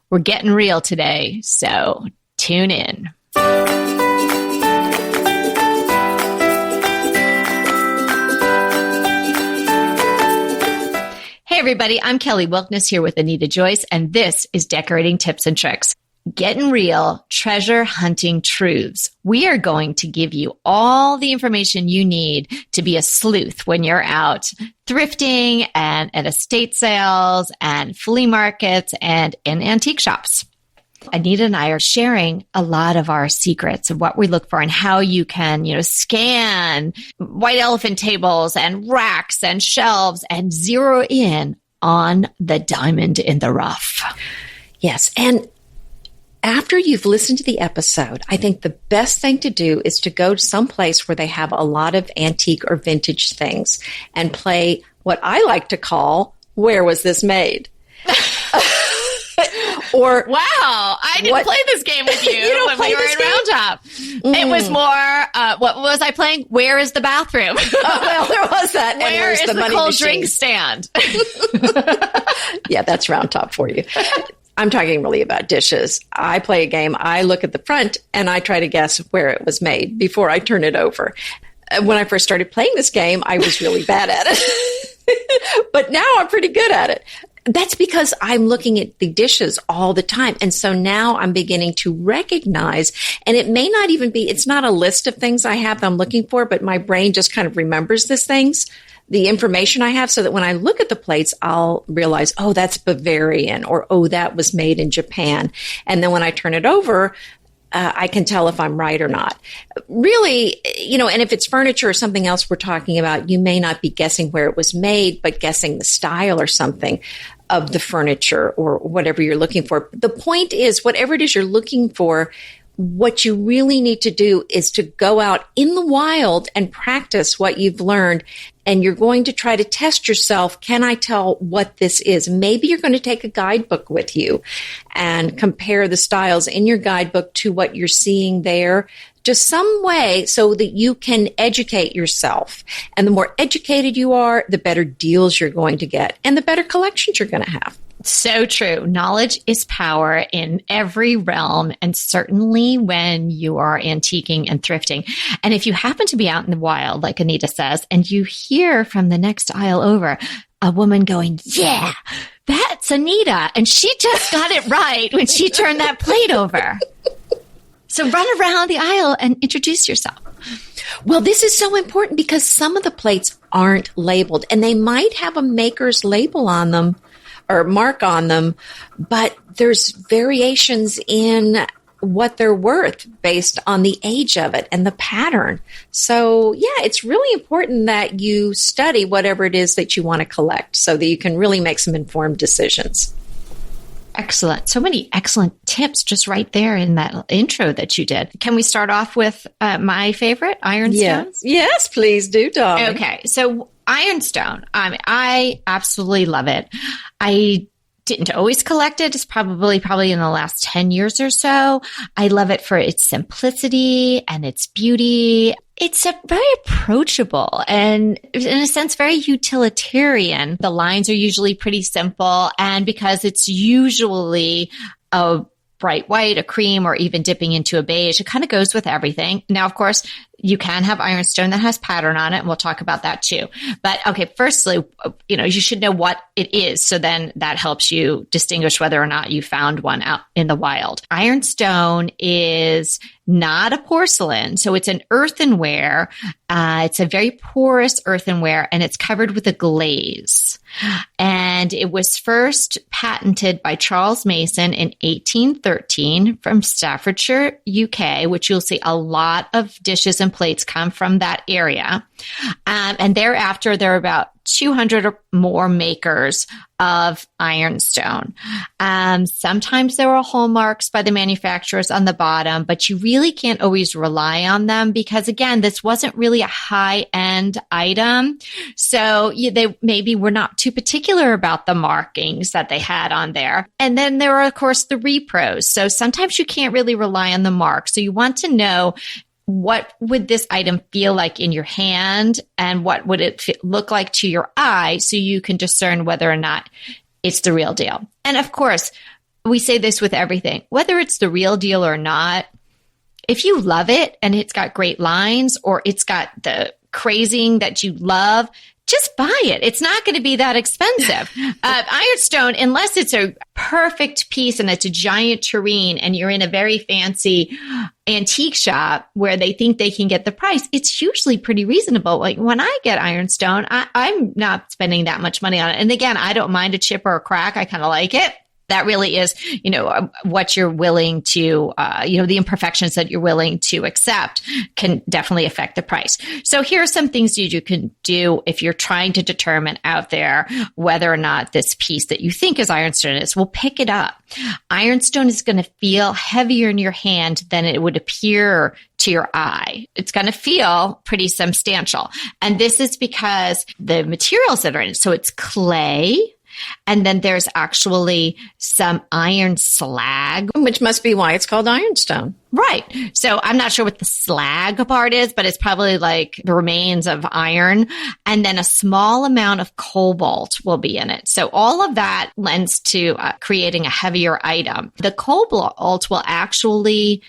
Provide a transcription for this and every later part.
We're getting real today, so tune in. Hey everybody, I'm Kelly Wilkness here with Anita Joyce, and this is Decorating Tips and Tricks. Getting real, treasure hunting truths. We are going to give you all the information you need to be a sleuth when you're out thrifting and at estate sales and flea markets and in antique shops. Anita and I are sharing a lot of our secrets of what we look for and how you can, scan white elephant tables and racks and shelves and zero in on the diamond in the rough. Yes. And after you've listened to the episode, I think the best thing to do is to go to some place where they have a lot of antique or vintage things and play what I like to call, Where Was This Made? Or wow, I didn't play this game with you, when we were in Round Top. It was more, what was I playing? Where is the bathroom? Well, there was that. Where is the money cold machine. Drink stand? Yeah, that's Round Top for you. I'm talking really about dishes. I play a game. I look at the front and I try to guess where it was made before I turn it over. When I first started playing this game, I was really bad at it. But now I'm pretty good at it. That's because I'm looking at the dishes all the time. And so now I'm beginning to recognize, and it may not even be, it's not a list of things I have that I'm looking for, but my brain just kind of remembers these things, the information I have, so that when I look at the plates, I'll realize, oh, that's Bavarian, or, oh, that was made in Japan. And then when I turn it over, I can tell if I'm right or not. Really, and if it's furniture or something else we're talking about, you may not be guessing where it was made, but guessing the style or something of the furniture or whatever you're looking for. The point is, whatever it is you're looking for, what you really need to do is to go out in the wild and practice what you've learned. And you're going to try to test yourself. Can I tell what this is? Maybe you're going to take a guidebook with you and compare the styles in your guidebook to what you're seeing there. Just some way so that you can educate yourself. And the more educated you are, the better deals you're going to get and the better collections you're going to have. So true. Knowledge is power in every realm, and certainly when you are antiquing and thrifting. And if you happen to be out in the wild, like Anita says, and you hear from the next aisle over a woman going, yeah, that's Anita, and she just got it right when she turned that plate over. So run around the aisle and introduce yourself. Well, this is so important because some of the plates aren't labeled, and they might have a maker's label on them or mark on them, but there's variations in what they're worth based on the age of it and the pattern. So yeah, it's really important that you study whatever it is that you want to collect so that you can really make some informed decisions. Excellent. So many excellent tips just right there in that intro that you did. Can we start off with my favorite, ironstones? Yes, please do, darling. Okay. So ironstone, I absolutely love it. I didn't always collect it. It's probably in the last 10 years or so. I love it for its simplicity and its beauty. It's a very approachable and, in a sense, very utilitarian. The lines are usually pretty simple, and because it's usually a bright white, a cream, or even dipping into a beige, it kind of goes with everything. Now, of course, you can have ironstone that has pattern on it, and we'll talk about that too. But okay, firstly, you should know what it is. So then that helps you distinguish whether or not you found one out in the wild. Ironstone is not a porcelain. So it's an earthenware. It's a very porous earthenware, and it's covered with a glaze. And it was first patented by Charles Mason in 1813 from Staffordshire, UK, which you'll see a lot of dishes and plates come from that area. And thereafter, there are about 200 or more makers of ironstone. Sometimes there are hallmarks by the manufacturers on the bottom, but you really can't always rely on them because, again, this wasn't really a high-end item. So they maybe were not too particular about the markings that they had on there. And then there are, of course, the repros. So sometimes you can't really rely on the mark. So you want to know, what would this item feel like in your hand, and what would it look like to your eye, so you can discern whether or not it's the real deal. And of course, we say this with everything, whether it's the real deal or not. If you love it and it's got great lines or it's got the crazing that you love, just buy it. It's not going to be that expensive. Ironstone, unless it's a perfect piece and it's a giant tureen and you're in a very fancy antique shop where they think they can get the price, it's usually pretty reasonable. Like when I get ironstone, I'm not spending that much money on it. And again, I don't mind a chip or a crack. I kind of like it. That really is, what you're willing to, the imperfections that you're willing to accept can definitely affect the price. So here are some things you can do if you're trying to determine out there whether or not this piece that you think is ironstone is. Well, pick it up. Ironstone is going to feel heavier in your hand than it would appear to your eye. It's going to feel pretty substantial. And this is because the materials that are in it. So it's clay. And then there's actually some iron slag. Which must be why it's called ironstone. Right. So I'm not sure what the slag part is, but it's probably like the remains of iron. And then a small amount of cobalt will be in it. So all of that lends to creating a heavier item. The cobalt will actually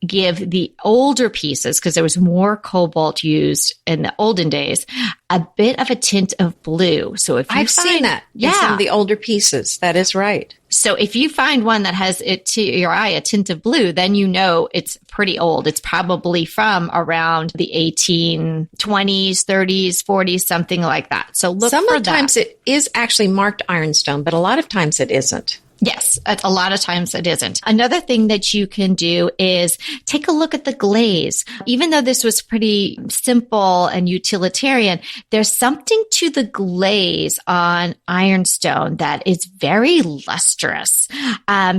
give the older pieces, because there was more cobalt used in the olden days, a bit of a tint of blue. So if I've seen that in some of the older pieces, that is right. So if you find one that has it to your eye a tint of blue, then you know it's pretty old. It's probably from around the 1820s, 30s, 40s, something like that. So look for that. Sometimes it is actually marked ironstone, but a lot of times it isn't. Yes, a lot of times it isn't. Another thing that you can do is take a look at the glaze. Even though this was pretty simple and utilitarian, there's something to the glaze on ironstone that is very lustrous.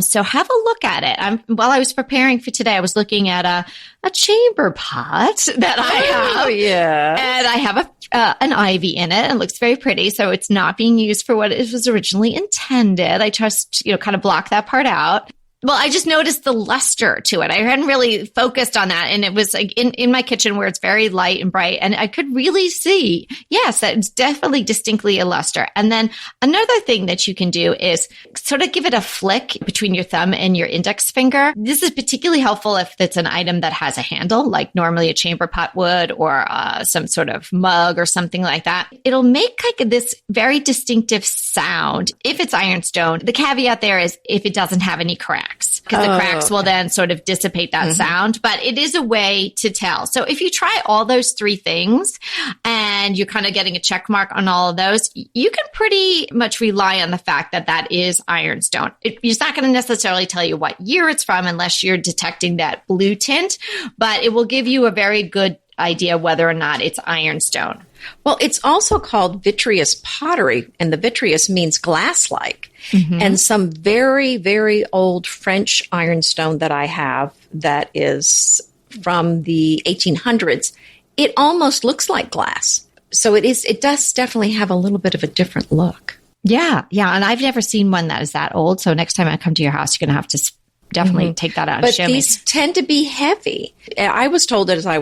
So have a look at it. While I was preparing for today, I was looking at a chamber pot that I have. Oh, yeah. And I have an ivy in it. It looks very pretty. So it's not being used for what it was originally intended. I just, kind of block that part out. Well, I just noticed the luster to it. I hadn't really focused on that. And it was like in my kitchen where it's very light and bright. And I could really see, yes, it's definitely distinctly a luster. And then another thing that you can do is sort of give it a flick between your thumb and your index finger. This is particularly helpful if it's an item that has a handle, like normally a chamber pot would, or some sort of mug or something like that. It'll make like this very distinctive sound if it's ironstone. The caveat there is if it doesn't have any cracks. Because the cracks will then sort of dissipate that sound. But it is a way to tell. So if you try all those three things and you're kind of getting a check mark on all of those, you can pretty much rely on the fact that that is ironstone. It's not going to necessarily tell you what year it's from unless you're detecting that blue tint, but it will give you a very good idea whether or not it's ironstone. Well, it's also called vitreous pottery, and the vitreous means glass-like. And some very, very old French ironstone that I have that is from the 1800s, it almost looks like glass. So it does definitely have a little bit of a different look. Yeah. And I've never seen one that is that old. So next time I come to your house, you're going to have to definitely take that out and show me. But these tend to be heavy. I was told when I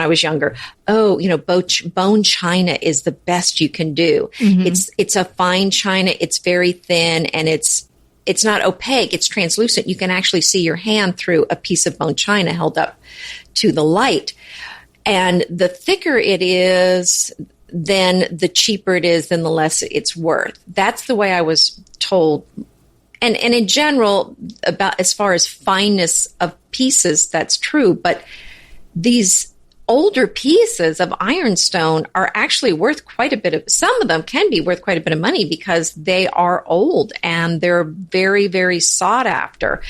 was younger, bone china is the best you can do. It's a fine china. It's very thin and it's not opaque. It's translucent. You can actually see your hand through a piece of bone china held up to the light. And the thicker it is, then the cheaper it is, then the less it's worth. That's the way I was told. And in general, about as far as fineness of pieces, that's true. But these older pieces of ironstone are actually worth quite a bit of, some of them can be worth quite a bit of money because they are old and they're very, very sought after.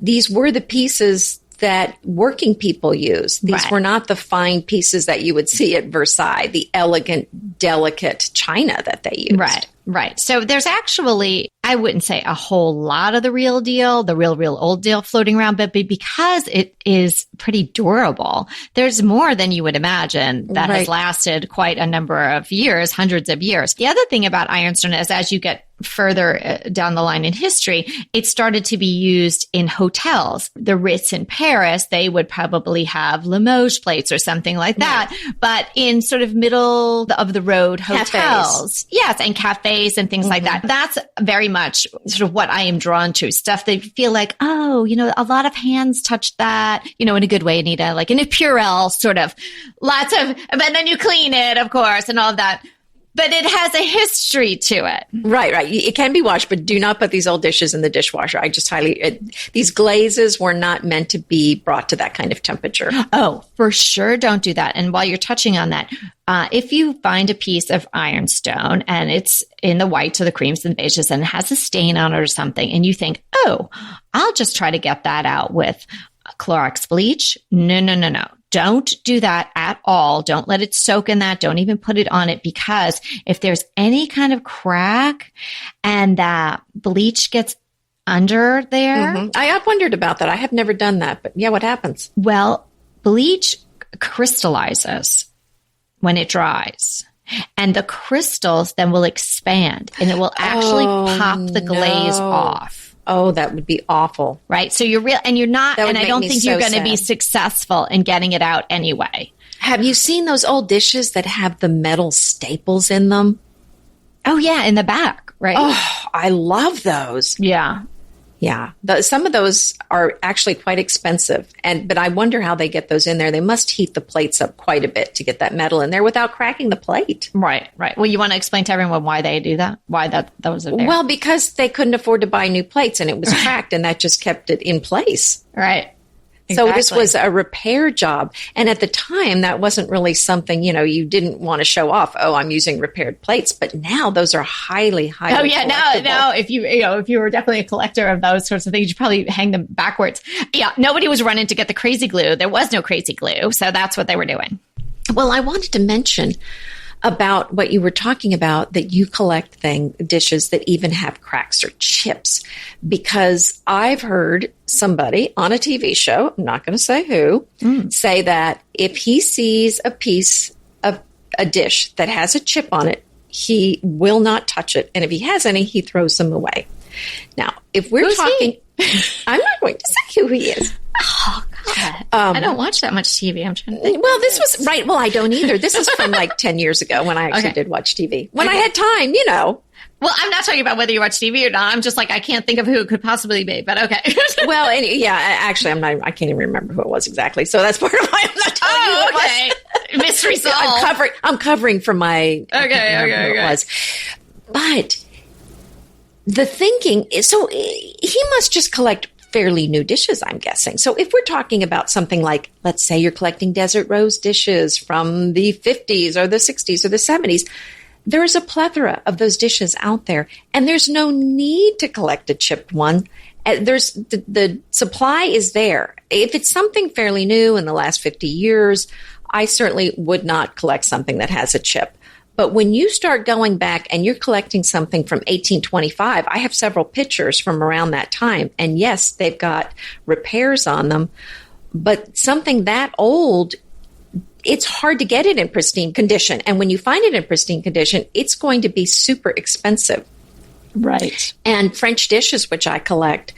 These were the pieces that working people use. These were not the fine pieces that you would see at Versailles, the elegant, delicate china that they used. Right. So there's actually, I wouldn't say a whole lot of the real deal, the real old deal floating around, but because it is pretty durable, there's more than you would imagine that has lasted quite a number of years, hundreds of years. The other thing about ironstone is as you get further down the line in history, it started to be used in hotels. The Ritz in Paris, they would probably have Limoges plates or something like that. Right. But in sort of middle of the road hotels, yes, and cafes and things like that. That's very much sort of what I am drawn to. Stuff they feel like, oh, a lot of hands touched that, in a good way, Anita, like in a Purell sort of and then you clean it, of course, and all of that. But it has a history to it. Right. It can be washed, but do not put these old dishes in the dishwasher. I just these glazes were not meant to be brought to that kind of temperature. Oh, for sure. Don't do that. And while you're touching on that, if you find a piece of ironstone and it's in the whites or the creams and beiges and it has a stain on it or something, and you think, oh, I'll just try to get that out with Clorox bleach. No. Don't do that at all. Don't let it soak in that. Don't even put it on it, because if there's any kind of crack and that bleach gets under there. I have wondered about that. I have never done that, but yeah, what happens? Well, bleach crystallizes when it dries. And the crystals then will expand and it will actually pop the glaze off. Oh, that would be awful. Right. So you're not, and I don't think you're going to be successful in getting it out anyway. Have you seen those old dishes that have the metal staples in them? Oh, yeah. In the back. Right. Oh, I love those. Yeah. Yeah. Some of those are actually quite expensive. But I wonder how they get those in there. They must heat the plates up quite a bit to get that metal in there without cracking the plate. Right. Well, you want to explain to everyone why they do that? Why those are there? Well, because they couldn't afford to buy new plates and it was cracked and that just kept it in place. Right. Exactly. So this was a repair job. And at the time, that wasn't really something, you didn't want to show off. Oh, I'm using repaired plates. But now those are highly Oh, yeah. Now, if you were definitely a collector of those sorts of things, you probably hang them backwards. Yeah. Nobody was running to get the crazy glue. There was no crazy glue. So that's what they were doing. Well, I wanted to mention about what you were talking about, that you collect dishes that even have cracks or chips, because I've heard somebody on a TV show, I'm not going to say who, say that if he sees a piece of a dish that has a chip on it, he will not touch it. And if he has any, he throws them away. Now, if we're talking, I'm not going to say who he is. Oh, God. I don't watch that much TV. I'm trying to think. Well, this was right. Well, I don't either. This is from like 10 years ago when I actually did watch TV. When I had time, Well, I'm not talking about whether you watch TV or not. I'm just like, I can't think of who it could possibly be, but okay. Well, actually, I can't even remember who it was exactly. So that's part of why I'm not telling you who it was. Mystery solved. I'm covering for my. Okay. It was. But the thinking is, so he must just collect fairly new dishes, I'm guessing. So if we're talking about something like, let's say you're collecting desert rose dishes from the 50s or the 60s or the 70s, there's a plethora of those dishes out there, and there's no need to collect a chipped one. There's the supply is there. If it's something fairly new in the last 50 years, I certainly would not collect something that has a chip. But when you start going back and you're collecting something from 1825, I have several pictures from around that time. And yes, they've got repairs on them. But something that old, it's hard to get it in pristine condition. And when you find it in pristine condition, it's going to be super expensive. Right. And French dishes, which I collect,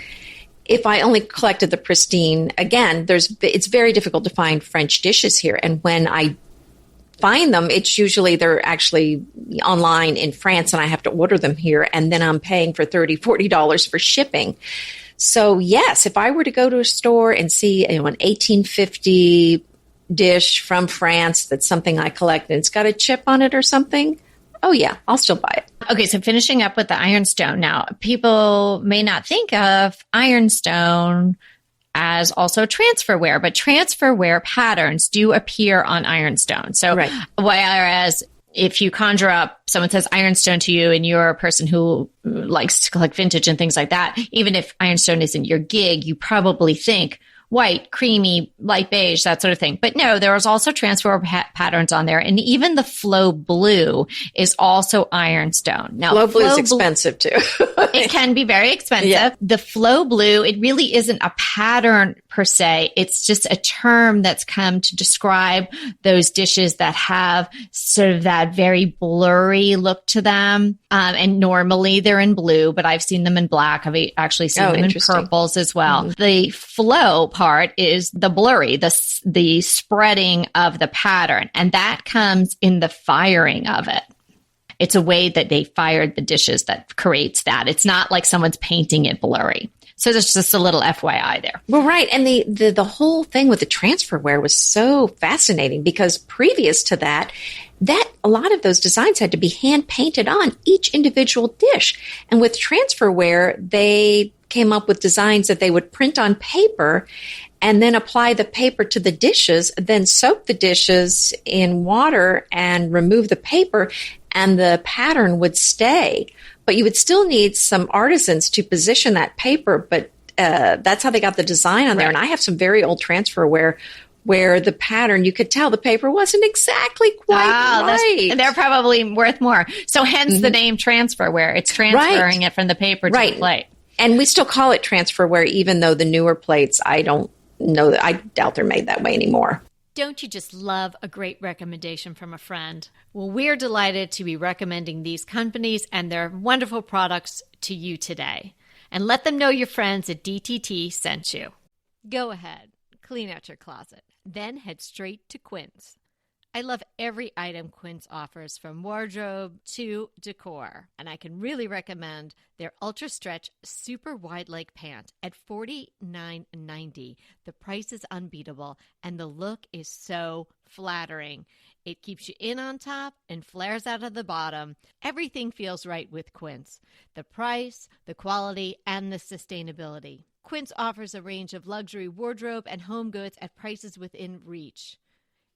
if I only collected the pristine, again, it's very difficult to find French dishes here. And when I find them, it's usually they're actually online in France and I have to order them here. And then I'm paying for $30, $40 for shipping. So yes, if I were to go to a store and see an 1850 dish from France that's something I collect and it's got a chip on it or something, oh yeah, I'll still buy it. Okay, so finishing up with the ironstone. Now, people may not think of ironstone as also transferware, but transferware patterns do appear on ironstone. So whereas if you conjure up, someone says ironstone to you and you're a person who likes to collect vintage and things like that, even if ironstone isn't your gig, you probably think, white, creamy, light beige, that sort of thing. But no, there was also transfer patterns on there. And even the Flow Blue is also ironstone. Now, Flow Blue is expensive too. It can be very expensive. Yeah. The Flow Blue, it really isn't a pattern per se. It's just a term that's come to describe those dishes that have sort of that very blurry look to them. And normally they're in blue, but I've seen them in black. I've actually seen them in purples as well. Mm-hmm. The flow part is the blurry, the spreading of the pattern. And that comes in the firing of it. It's a way that they fired the dishes that creates that. It's not like someone's painting it blurry. So there's just a little FYI there. Well, right. And the whole thing with the transferware was so fascinating because previous to that a lot of those designs had to be hand painted on each individual dish. And with transferware, they came up with designs that they would print on paper and then apply the paper to the dishes, then soak the dishes in water and remove the paper, and the pattern would stay. But you would still need some artisans to position that paper, but that's how they got the design on there. And I have some very old transferware where the pattern, you could tell the paper wasn't exactly quite right. They're probably worth more. So hence the name transferware. It's transferring it from the paper to the plate. And we still call it transferware, even though the newer plates, I don't know, I doubt they're made that way anymore. Don't you just love a great recommendation from a friend? Well, we're delighted to be recommending these companies and their wonderful products to you today. And let them know your friends at DTT sent you. Go ahead, clean out your closet, then head straight to Quince. I love every item Quince offers, from wardrobe to decor. And I can really recommend their Ultra Stretch Super Wide Leg Pant at $49.90. The price is unbeatable, and the look is so flattering. It keeps you in on top and flares out of the bottom. Everything feels right with Quince. The price, the quality, and the sustainability. Quince offers a range of luxury wardrobe and home goods at prices within reach.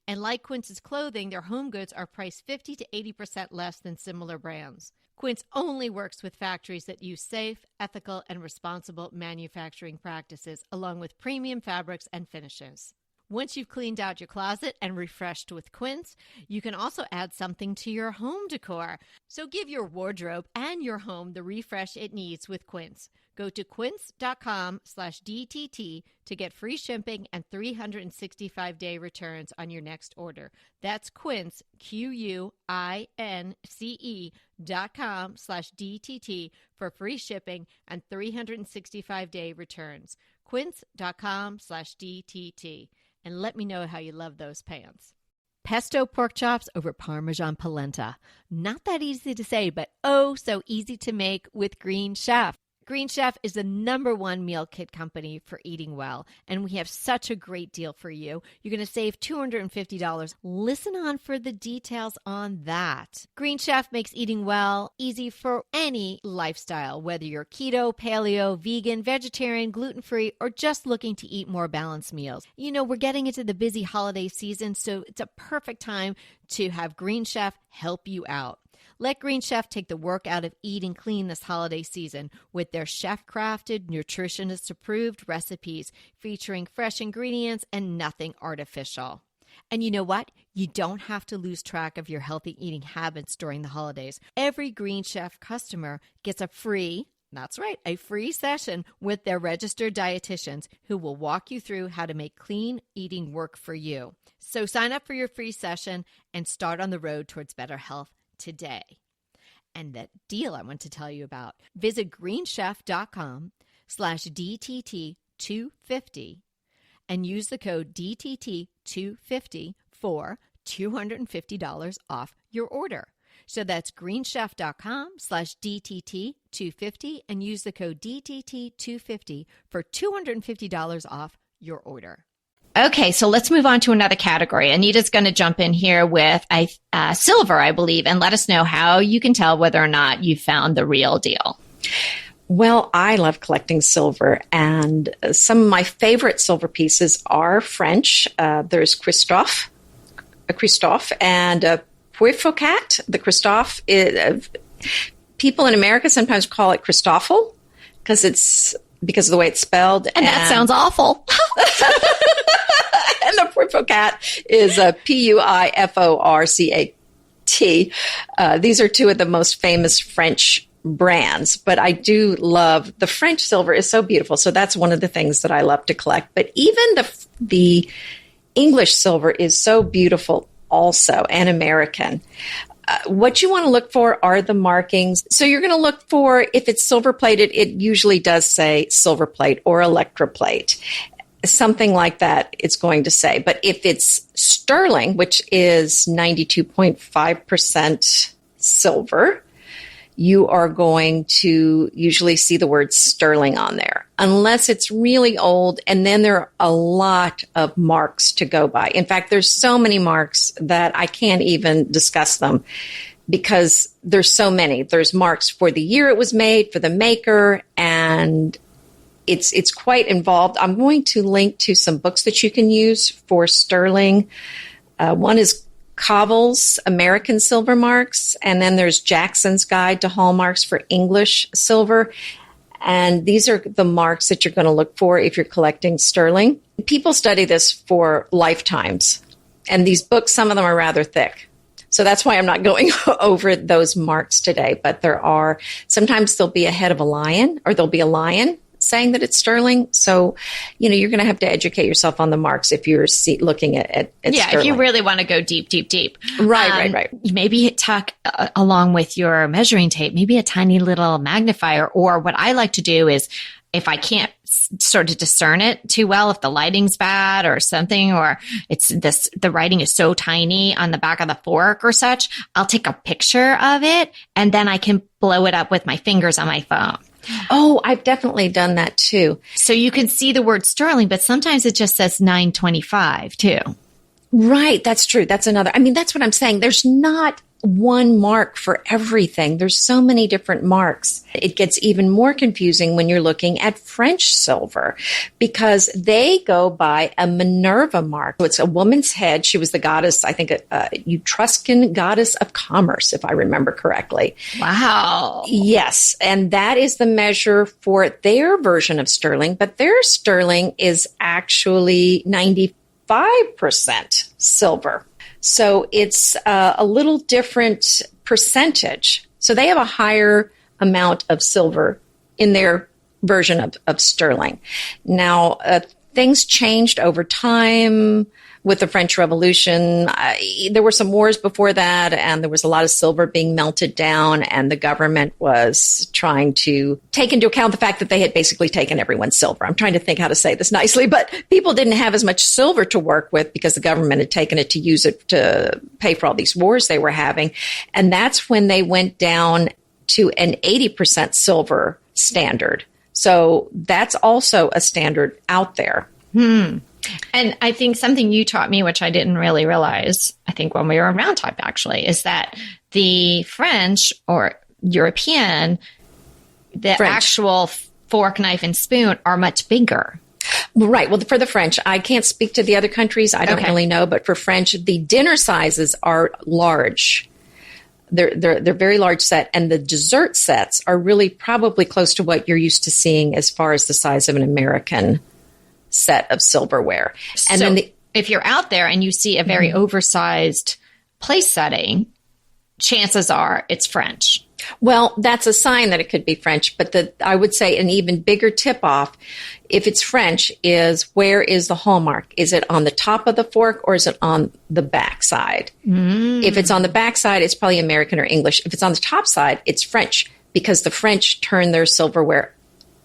And like Quince's clothing, their home goods are priced 50 to 80% less than similar brands. Quince only works with factories that use safe, ethical, and responsible manufacturing practices, along with premium fabrics and finishes. Once you've cleaned out your closet and refreshed with Quince, you can also add something to your home decor. So give your wardrobe and your home the refresh it needs with Quince. Go to quince.com/DTT to get free shipping and 365-day returns on your next order. That's Quince, QUINCE.com/DTT for free shipping and 365-day returns. Quince.com/DTT. And let me know how you love those pants. Pesto pork chops over Parmesan polenta. Not that easy to say, but oh so easy to make with Green Chef. Green Chef is the #1 meal kit company for eating well, and we have such a great deal for you. You're going to save $250. Listen on for the details on that. Green Chef makes eating well easy for any lifestyle, whether you're keto, paleo, vegan, vegetarian, gluten-free, or just looking to eat more balanced meals. You know, we're getting into the busy holiday season, so it's a perfect time to have Green Chef help you out. Let Green Chef take the work out of eating clean this holiday season with their chef-crafted, nutritionist-approved recipes featuring fresh ingredients and nothing artificial. And you know what? You don't have to lose track of your healthy eating habits during the holidays. Every Green Chef customer gets a free session with their registered dietitians who will walk you through how to make clean eating work for you. So sign up for your free session and start on the road towards better health today. And that deal I want to tell you about, visit greenchef.com/DTT250 and use the code DTT250 for $250 off your order. So that's greenchef.com/DTT250 and use the code DTT250 for $250 off your order. Okay, so let's move on to another category. Anita's going to jump in here with silver, I believe, and let us know how you can tell whether or not you found the real deal. Well, I love collecting silver, and some of my favorite silver pieces are French. There's Christophe, and Puifocat. The Christophe, people in America sometimes call it Christoffel because it's because of the way it's spelled. And that sounds awful. And the Puiforcat is Puiforcat. These are two of the most famous French brands, but I do love the French silver is so beautiful. So that's one of the things that I love to collect. But even the English silver is so beautiful also, and American. What you want to look for are the markings. So you're going to look for, if it's silver plated, it usually does say silver plate or electroplate. Something like that it's going to say. But if it's sterling, which is 92.5% silver, you are going to usually see the word sterling on there, unless it's really old. And then there are a lot of marks to go by. In fact, there's so many marks that I can't even discuss them because there's so many. There's marks for the year it was made, for the maker, and it's quite involved. I'm going to link to some books that you can use for sterling. One is Covell's American Silver Marks, and then there's Jackson's Guide to Hallmarks for English Silver. And these are the marks that you're going to look for if you're collecting sterling. People study this for lifetimes, and these books, some of them are rather thick. So that's why I'm not going over those marks today. But sometimes there'll be a head of a lion, or there'll be a lion saying that it's sterling. So, you're going to have to educate yourself on the marks if you're looking at yeah, sterling. if you really want to go deep. Right. Maybe tuck along with your measuring tape, maybe a tiny little magnifier. Or what I like to do is, if I can't sort of discern it too well, if the lighting's bad or something, or the writing is so tiny on the back of the fork or such, I'll take a picture of it and then I can blow it up with my fingers on my phone. Oh, I've definitely done that too. So you can see the word sterling, but sometimes it just says 925 too. Right. That's true. That's another. That's what I'm saying. There's not one mark for everything. There's so many different marks. It gets even more confusing when you're looking at French silver because they go by a Minerva mark. So it's a woman's head. She was the goddess, I think, Etruscan goddess of commerce, if I remember correctly. Wow. Yes. And that is the measure for their version of sterling, but their sterling is actually 95% silver. So it's a little different percentage. So they have a higher amount of silver in their version of sterling. Now, things changed over time with the French Revolution. There were some wars before that, and there was a lot of silver being melted down, and the government was trying to take into account the fact that they had basically taken everyone's silver. I'm trying to think how to say this nicely, but people didn't have as much silver to work with because the government had taken it to use it to pay for all these wars they were having. And that's when they went down to an 80% silver standard. So that's also a standard out there. And I think something you taught me, which I didn't really realize, I think when we were in Round Top actually, is that the French or European, actual fork, knife, and spoon are much bigger. Right. Well, for the French, I can't speak to the other countries. I don't really know. But for French, the dinner sizes are large. They're very large set. And the dessert sets are really probably close to what you're used to seeing as far as the size of an American set of silverware. And so then if you're out there and you see a very oversized place setting, chances are it's French. Well, that's a sign that it could be French, but I would say an even bigger tip-off, if it's French, is where is the hallmark? Is it on the top of the fork or is it on the back side? If it's on the back side, it's probably American or English. If it's on the top side, it's French because the French turn their silverware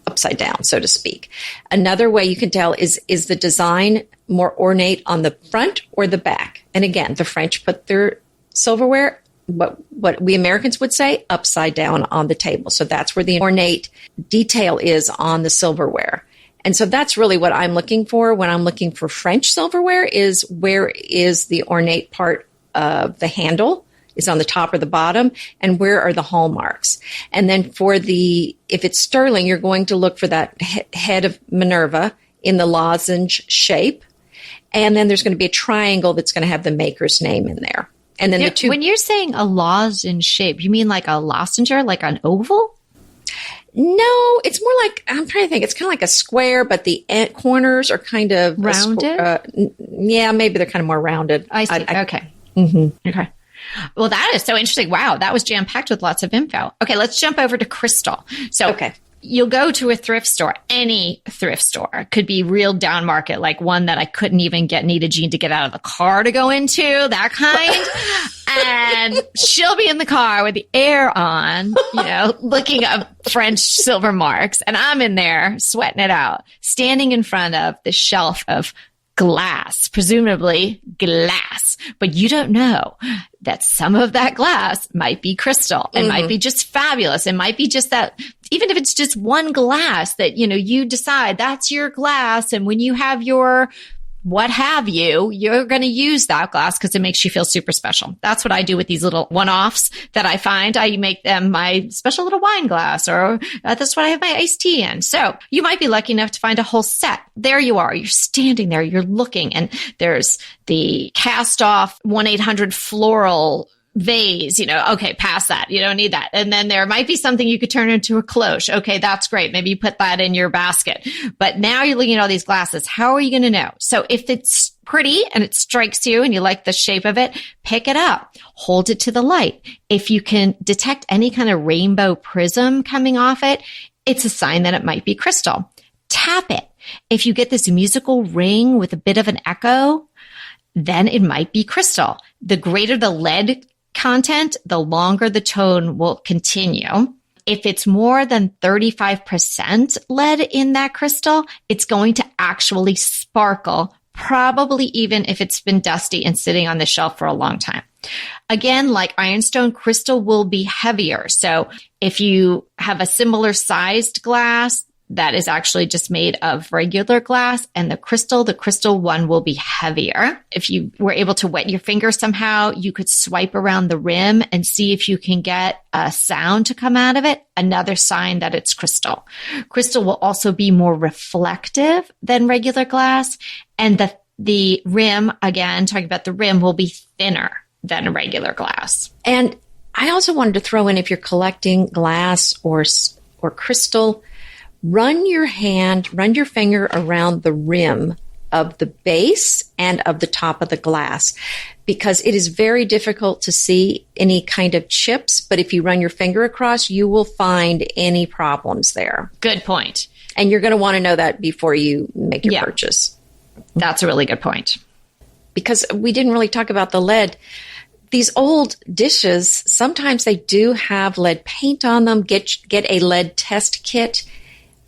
upside down, so to speak. Another way you can tell is the design more ornate on the front or the back? And again, the French put their silverware, what we Americans would say, upside down on the table. So that's where the ornate detail is on the silverware. And so that's really what I'm looking for when I'm looking for French silverware is where is the ornate part of the handle? Is on the top or the bottom, and where are the hallmarks? And then if it's sterling, you're going to look for that head of Minerva in the lozenge shape. And then there's going to be a triangle that's going to have the maker's name in there. And then when you're saying a lozenge shape, you mean like a lozenge, like an oval? No, It's more like, I'm trying to think, it's kind of like a square, but the corners are kind of rounded. Yeah, maybe they're kind of more rounded. I see. Okay. Mm-hmm. Okay. Well, that is so interesting. Wow. That was jam-packed with lots of info. Okay. Let's jump over to crystal. So okay. You'll go to a thrift store, any thrift store. Could be real down market, like one that I couldn't even get Nita Jean to get out of the car to go into, that kind. And she'll be in the car with the air on, looking up French silver marks. And I'm in there sweating it out, standing in front of the shelf of glass, presumably glass, but you don't know that some of that glass might be crystal. It might be just fabulous. It might be just that, even if it's just one glass that, you decide that's your glass. And when you have your what have you, you're going to use that glass because it makes you feel super special. That's what I do with these little one-offs that I find. I make them my special little wine glass, or that's what I have my iced tea in. So you might be lucky enough to find a whole set. There you are. You're standing there. You're looking, and there's the cast-off 1-800 floral vase, okay, pass that. You don't need that. And then there might be something you could turn into a cloche. Okay, that's great. Maybe you put that in your basket. But now you're looking at all these glasses. How are you going to know? So if it's pretty and it strikes you and you like the shape of it, pick it up, hold it to the light. If you can detect any kind of rainbow prism coming off it, it's a sign that it might be crystal. Tap it. If you get this musical ring with a bit of an echo, then it might be crystal. The greater the lead content, the longer the tone will continue. If it's more than 35% lead in that crystal, it's going to actually sparkle, probably even if it's been dusty and sitting on the shelf for a long time. Again, like ironstone, crystal will be heavier. So if you have a similar sized glass that is actually just made of regular glass, and the crystal one will be heavier. If you were able to wet your finger somehow, you could swipe around the rim and see if you can get a sound to come out of it. Another sign that it's crystal. Crystal will also be more reflective than regular glass. And the rim, again, talking about the rim, will be thinner than a regular glass. And I also wanted to throw in, if you're collecting glass or crystal, run your finger around the rim of the base and of the top of the glass, because it is very difficult to see any kind of chips. But if you run your finger across, you will find any problems there. Good point. And you're going to want to know that before you make your purchase. That's a really good point. Because we didn't really talk about the lead. These old dishes, sometimes they do have lead paint on them. Get a lead test kit.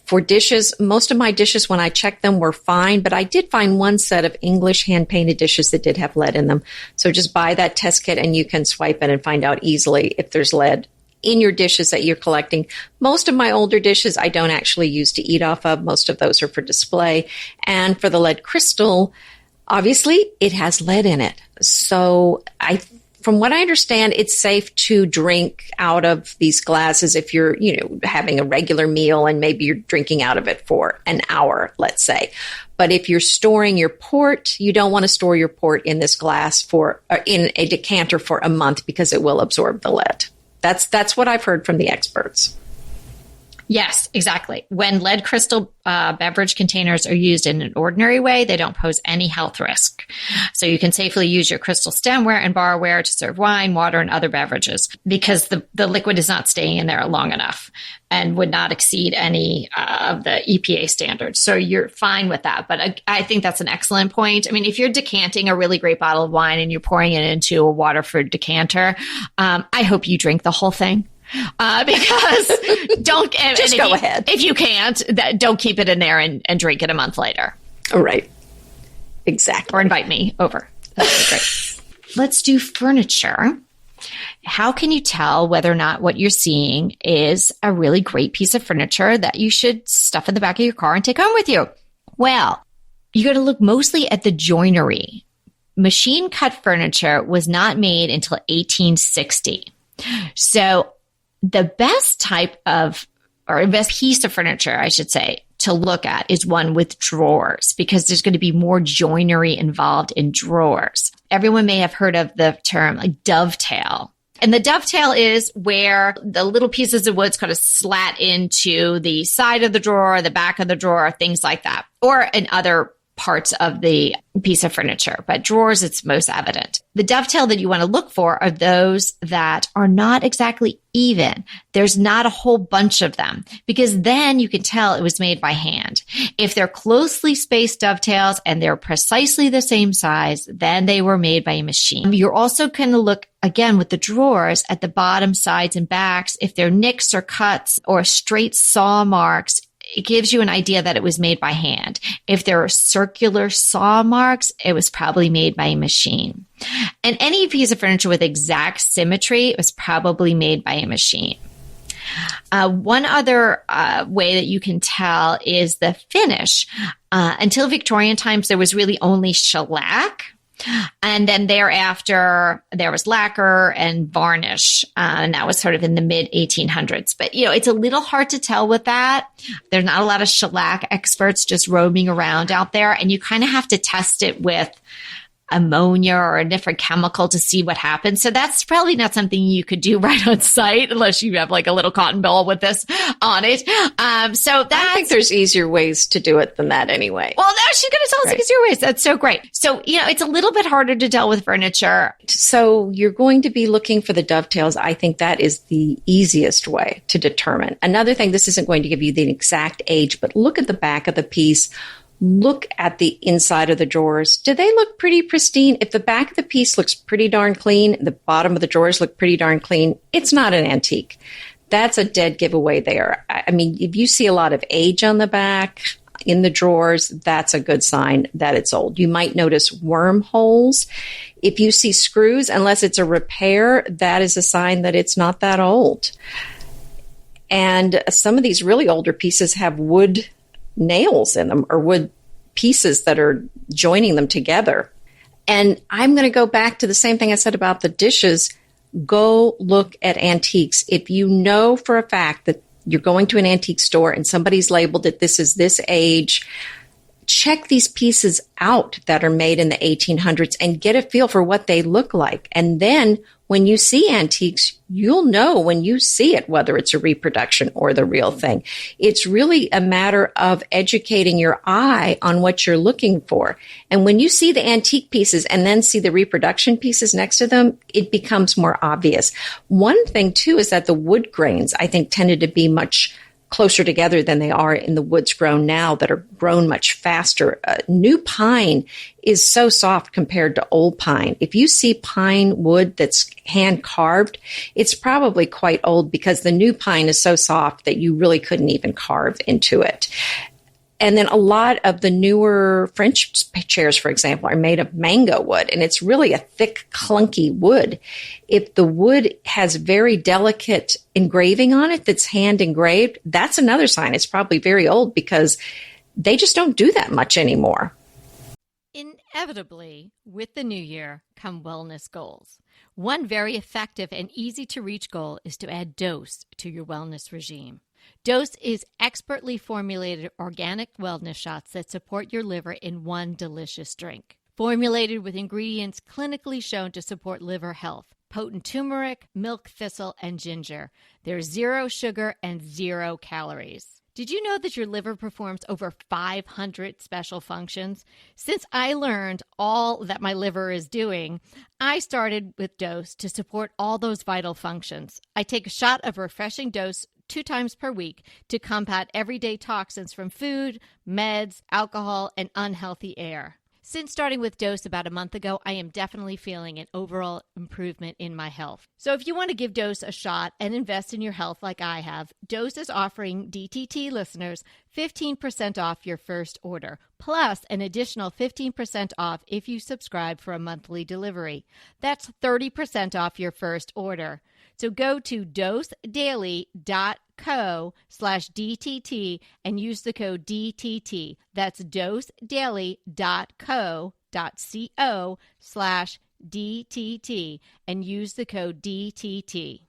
For dishes, most of my dishes, when I checked them, were fine, but I did find one set of English hand-painted dishes that did have lead in them. So just buy that test kit and you can swipe it and find out easily if there's lead in your dishes that you're collecting. Most of my older dishes I don't actually use to eat off of. Most of those are for display. And for the lead crystal, obviously it has lead in it. So from what I understand, it's safe to drink out of these glasses if you're, having a regular meal and maybe you're drinking out of it for an hour, let's say. But if you're storing your port, you don't want to store your port in this glass in a decanter for a month, because it will absorb the lead. That's what I've heard from the experts. Yes, exactly. When lead crystal beverage containers are used in an ordinary way, they don't pose any health risk. So you can safely use your crystal stemware and barware to serve wine, water, and other beverages, because the liquid is not staying in there long enough and would not exceed any of the EPA standards. So you're fine with that. But I think that's an excellent point. I mean, if you're decanting a really great bottle of wine and you're pouring it into a Waterford decanter, I hope you drink the whole thing. Because don't just go ahead. If you can't, don't keep it in there and drink it a month later. All right. Exactly. Or invite me over. That's great. Let's do furniture. How can you tell whether or not what you're seeing is a really great piece of furniture that you should stuff in the back of your car and take home with you? Well, you got to look mostly at the joinery. Machine cut furniture was not made until 1860. So the best best piece of furniture, I should say, to look at is one with drawers, because there's going to be more joinery involved in drawers. Everyone may have heard of the term like dovetail. And the dovetail is where the little pieces of wood kind of slat into the side of the drawer, the back of the drawer, things like that, or in other parts of the piece of furniture. But drawers, it's most evident. The dovetail that you want to look for are those that are not exactly even. There's not a whole bunch of them, because then you can tell it was made by hand. If they're closely spaced dovetails and they're precisely the same size, then they were made by a machine. You're also going to look again with the drawers at the bottom, sides, and backs. If they're nicks or cuts or straight saw marks, it gives you an idea that it was made by hand. If there are circular saw marks, it was probably made by a machine. And any piece of furniture with exact symmetry was probably made by a machine. One other way that you can tell is the finish. Until Victorian times, there was really only shellac. And then thereafter, there was lacquer and varnish. And that was sort of in the mid 1800s. But, it's a little hard to tell with that. There's not a lot of shellac experts just roaming around out there. And you kind of have to test it with ammonia or a different chemical to see what happens. So that's probably not something you could do right on site unless you have like a little cotton ball with this on it. I think there's easier ways to do it than that anyway. Well, now she's going to tell us easier ways. That's so great. So, it's a little bit harder to tell with furniture. So you're going to be looking for the dovetails. I think that is the easiest way to determine. Another thing, this isn't going to give you the exact age, but look at the back of the piece. Look at the inside of the drawers. Do they look pretty pristine? If the back of the piece looks pretty darn clean, the bottom of the drawers look pretty darn clean, it's not an antique. That's a dead giveaway there. I mean, if you see a lot of age on the back in the drawers, that's a good sign that it's old. You might notice wormholes. If you see screws, unless it's a repair, that is a sign that it's not that old. And some of these really older pieces have wood nails in them or wood pieces that are joining them together. And I'm going to go back to the same thing I said about the dishes. Go look at antiques. If you know for a fact that you're going to an antique store and somebody's labeled it, this is this age, check these pieces out that are made in the 1800s and get a feel for what they look like. And then when you see antiques, you'll know when you see it, whether it's a reproduction or the real thing. It's really a matter of educating your eye on what you're looking for. And when you see the antique pieces and then see the reproduction pieces next to them, it becomes more obvious. One thing, too, is that the wood grains, I think, tended to be much closer together than they are in the woods grown now that are grown much faster. New pine is so soft compared to old pine. If you see pine wood that's hand carved, it's probably quite old because the new pine is so soft that you really couldn't even carve into it. And then a lot of the newer French chairs, for example, are made of mango wood, and it's really a thick, clunky wood. If the wood has very delicate engraving on it that's hand engraved, that's another sign it's probably very old because they just don't do that much anymore. Inevitably, with the new year come wellness goals. One very effective and easy to reach goal is to add dose to your wellness regime. Dose is expertly formulated organic wellness shots that support your liver in one delicious drink. Formulated with ingredients clinically shown to support liver health, potent turmeric, milk thistle, and ginger. There's 0 sugar and 0 calories. Did you know that your liver performs over 500 special functions? Since I learned all that my liver is doing, I started with Dose to support all those vital functions. I take a shot of refreshing Dose 2 times per week to combat everyday toxins from food, meds, alcohol, and unhealthy air. Since starting with Dose about a month ago, I am definitely feeling an overall improvement in my health. So if you want to give Dose a shot and invest in your health like I have, Dose is offering DTT listeners 15% off your first order, plus an additional 15% off if you subscribe for a monthly delivery. That's 30% off your first order. So go to dosedaily.co/DTT and use the code DTT. That's dosedaily.co.co/DTT and use the code DTT.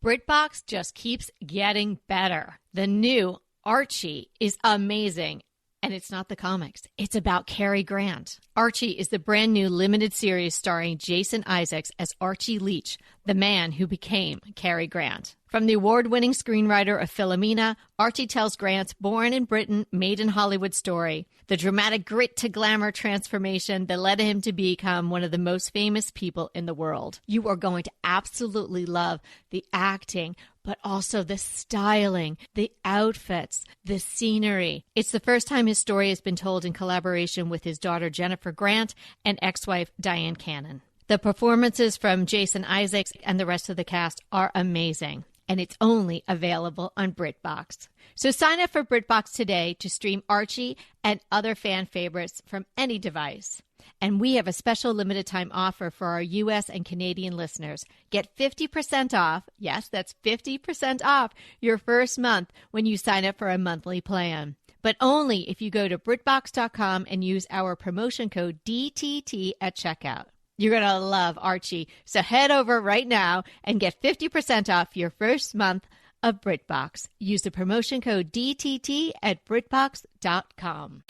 BritBox just keeps getting better. The new Archie is amazing. And it's not the comics. It's about Cary Grant. Archie is the brand new limited series starring Jason Isaacs as Archie Leach, the man who became Cary Grant. From the award-winning screenwriter of Philomena, Archie tells Grant's born in Britain, made in Hollywood story, the dramatic grit to glamour transformation that led him to become one of the most famous people in the world. You are going to absolutely love the acting, but also the styling, the outfits, the scenery. It's the first time his story has been told in collaboration with his daughter Jennifer Grant and ex-wife Diane Cannon. The performances from Jason Isaacs and the rest of the cast are amazing, and it's only available on BritBox. So sign up for BritBox today to stream Archie and other fan favorites from any device. And we have a special limited time offer for our U.S. and Canadian listeners. Get 50% off, yes, that's 50% off your first month when you sign up for a monthly plan. But only if you go to BritBox.com and use our promotion code DTT at checkout. You're going to love Archie. So head over right now and get 50% off your first month of BritBox. Use the promotion code DTT at BritBox.com.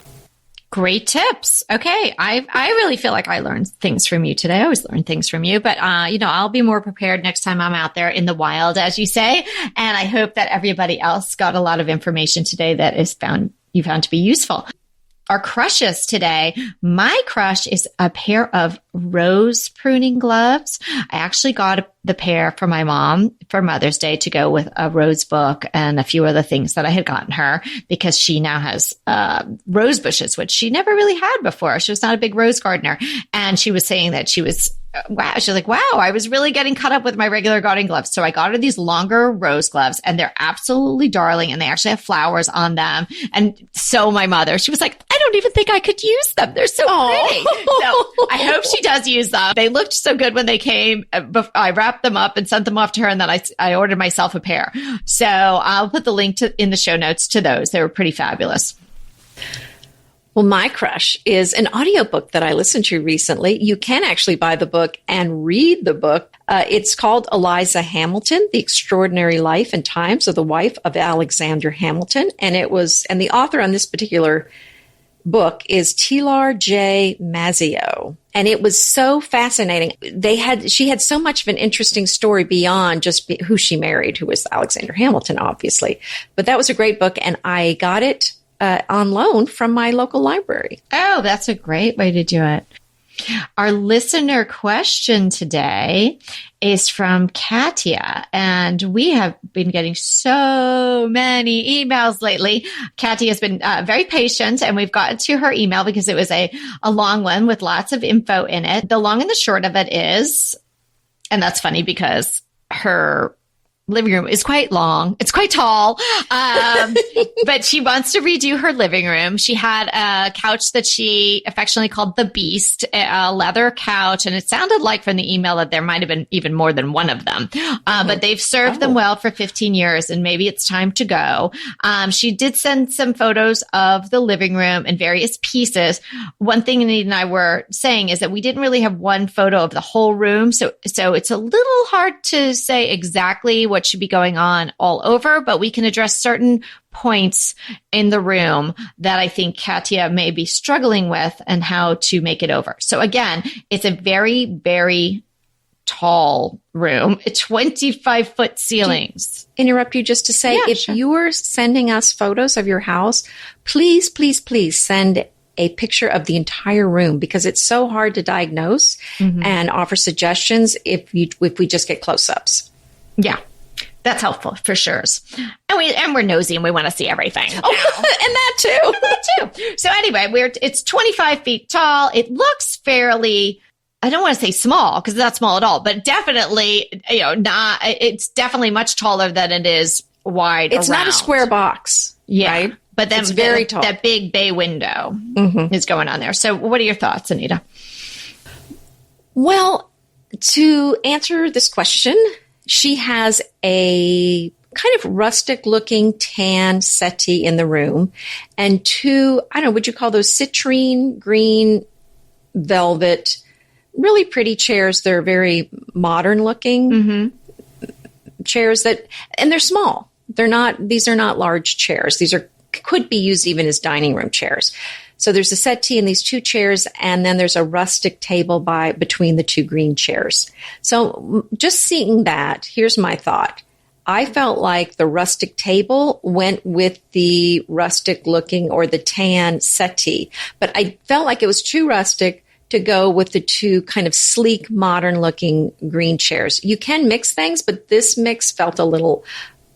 Great tips. Okay. I really feel like I learned things from you today. I always learn things from you, but, I'll be more prepared next time I'm out there in the wild, as you say. And I hope that everybody else got a lot of information today that you found to be useful. Our crushes today. My crush is a pair of rose pruning gloves. I actually got the pair for my mom for Mother's Day to go with a rose book and a few other things that I had gotten her because she now has rose bushes, which she never really had before. She was not a big rose gardener. And she was saying that she was like, wow, I was really getting caught up with my regular gardening gloves. So I got her these longer rose gloves and they're absolutely darling. And they actually have flowers on them. And so my mother, she was like, I don't even think I could use them. They're so pretty. So I hope she does use them. They looked so good when they came. I wrapped them up and sent them off to her. And then I ordered myself a pair. So I'll put the link in the show notes to those. They were pretty fabulous. Well, my crush is an audiobook that I listened to recently. You can actually buy the book and read the book. It's called Eliza Hamilton, The Extraordinary Life and Times of the Wife of Alexander Hamilton. And the author on this particular book is Tilar J. Mazzeo. And it was so fascinating. She had so much of an interesting story beyond just who she married, who was Alexander Hamilton, obviously. But that was a great book, and I got it on loan from my local library. Oh, that's a great way to do it. Our listener question today is from Katia, and we have been getting so many emails lately. Katia has been very patient, and we've gotten to her email because it was a long one with lots of info in it. The long and the short of it is, and that's funny because her living room is quite long. It's quite tall. But she wants to redo her living room. She had a couch that she affectionately called the Beast, a leather couch. And it sounded like from the email that there might have been even more than one of them. But they've served them well for 15 years and maybe it's time to go. She did send some photos of the living room and various pieces. One thing Anita and I were saying is that we didn't really have one photo of the whole room. So it's a little hard to say exactly what should be going on all over, but we can address certain points in the room that I think Katia may be struggling with and how to make it over. So again, it's a very, very tall room, 25-foot ceilings. Interrupt you just to say, if you're sending us photos of your house, please, please, please send a picture of the entire room because it's so hard to diagnose and offer suggestions if we just get close-ups. Yeah. That's helpful for sure. And we're nosy and we want to see everything. Oh, and that too. So anyway, it's 25 feet tall. It looks fairly, I don't want to say small because it's not small at all, but definitely, it's definitely much taller than it is wide. It's not a square box. Yeah. Right? But then it's very tall. That big bay window is going on there. So what are your thoughts, Anita? Well, to answer this question, she has a kind of rustic looking tan settee in the room and two, would you call those citrine green velvet, really pretty chairs. They're very modern looking chairs and they're small. These are not large chairs. These are could be used even as dining room chairs. So there's a settee and these two chairs, and then there's a rustic table between the two green chairs. So just seeing that, here's my thought. I felt like the rustic table went with the rustic looking or the tan settee, but I felt like it was too rustic to go with the two kind of sleek, modern looking green chairs. You can mix things, but this mix felt a little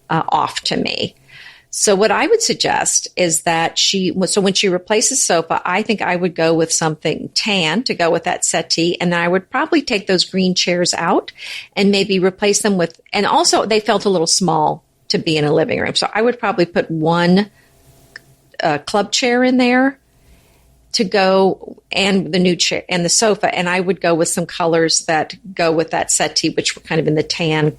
off to me. So what I would suggest is that when she replaces sofa, I think I would go with something tan to go with that settee. And then I would probably take those green chairs out and maybe replace them with, and also they felt a little small to be in a living room. So I would probably put one club chair in there to go, and the new chair and the sofa. And I would go with some colors that go with that settee, which were kind of in the tan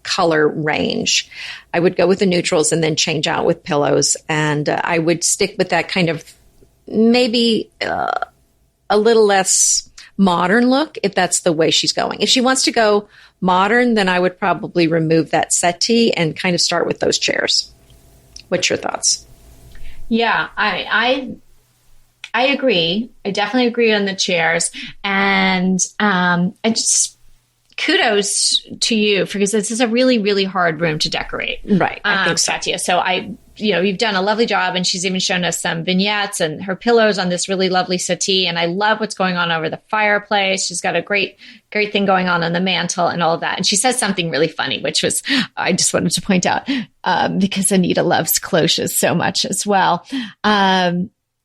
color range. I would go with the neutrals and then change out with pillows. And I would stick with that kind of maybe a little less modern look if that's the way she's going. If she wants to go modern, then I would probably remove that settee and kind of start with those chairs. What's your thoughts? Yeah, I agree. I definitely agree on the chairs. And I just kudos to you because this is a really, really hard room to decorate. Right. I think so. Katya. So you've done a lovely job, and she's even shown us some vignettes and her pillows on this really lovely settee. And I love what's going on over the fireplace. She's got a great thing going on the mantle and all of that. And she says something really funny, which was, I just wanted to point out, because Anita loves cloches so much as well.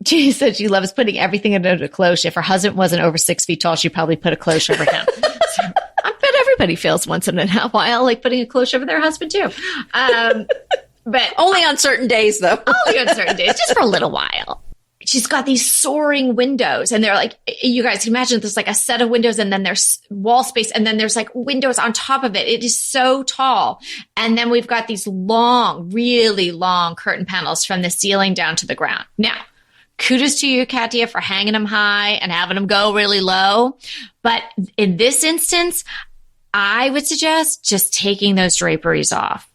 She said she loves putting everything into a cloche. If her husband wasn't over 6 feet tall, she'd probably put a cloche over him. So I bet everybody feels once in a while like putting a cloche over their husband too. But only on certain days, though. Only on certain days, just for a little while. She's got these soaring windows, and they're like, you guys can imagine there's like a set of windows, and then there's wall space, and then there's like windows on top of it. It is so tall. And then we've got these long, really long curtain panels from the ceiling down to the ground. Now, kudos to you, Katya, for hanging them high and having them go really low. But in this instance, I would suggest just taking those draperies off.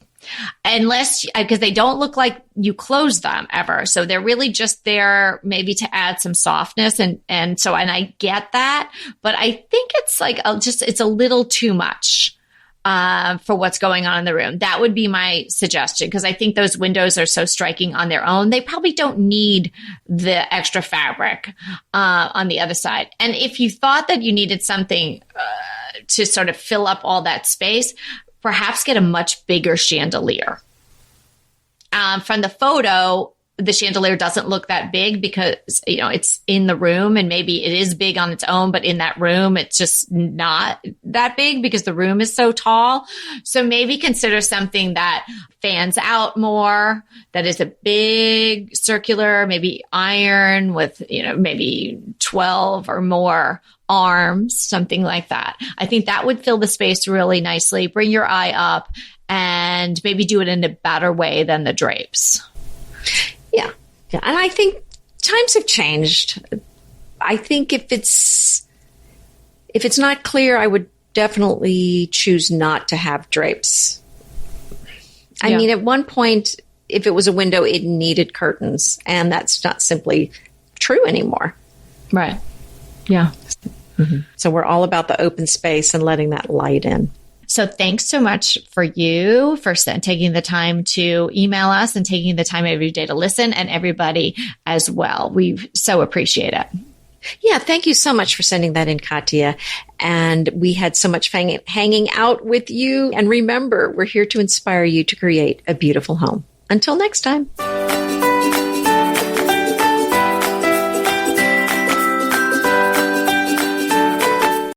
Unless, because they don't look like you close them ever. So they're really just there maybe to add some softness. And I get that, but I think it's like, it's a little too much, for what's going on in the room. That would be my suggestion. Cause I think those windows are so striking on their own. They probably don't need the extra fabric, on the other side. And if you thought that you needed something, to sort of fill up all that space, perhaps get a much bigger chandelier. From the photo, the chandelier doesn't look that big because, it's in the room, and maybe it is big on its own, but in that room, it's just not that big because the room is so tall. So maybe consider something that fans out more, that is a big circular, maybe iron with, maybe 12 or more arms, something like that. I think that would fill the space really nicely. Bring your eye up and maybe do it in a better way than the drapes. Yeah. And I think times have changed. I think if it's not clear, I would definitely choose not to have drapes. I mean, at one point, if it was a window, it needed curtains, and that's not simply true anymore. Right. Yeah. Mm-hmm. So we're all about the open space and letting that light in. So thanks so much for you for taking the time to email us and taking the time every day to listen, and everybody as well. We so appreciate it. Yeah, thank you so much for sending that in, Katya. And we had so much hanging out with you. And remember, we're here to inspire you to create a beautiful home. Until next time.